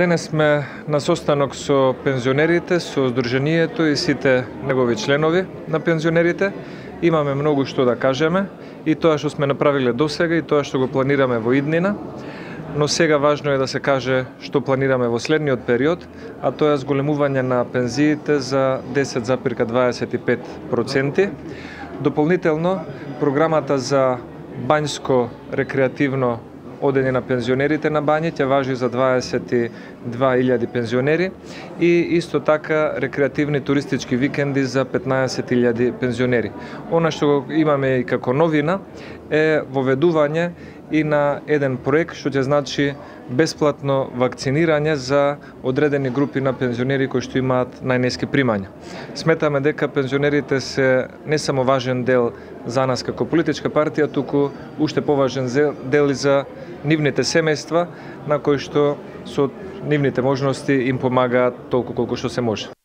Денес сме на состанок со пензионерите, со Сдруженијето и сите негови членови на пензионерите. Имаме многу што да кажеме и тоа што сме направиле досега и тоа што го планираме во иднина. Но сега важно е да се каже што планираме во следниот период, а тоа е зголемување на пензиите за 10,25%. Дополнително, програмата за бањско рекреативно одење на пензионерите на бањи ќе важи за 22.000 пензионери и исто така рекреативни туристички викенди за 15.000 пензионери. Она што го имаме и како новина е воведување и на еден проект што ќе значи бесплатно вакцинирање за одредени групи на пензионери кои што имаат најниски примања. Сметаме дека пензионерите се не само важен дел за нас како политичка партија, туку уште поважен дел и за нивните семејства на кои што со нивните можности им помагаат толку колку што се може.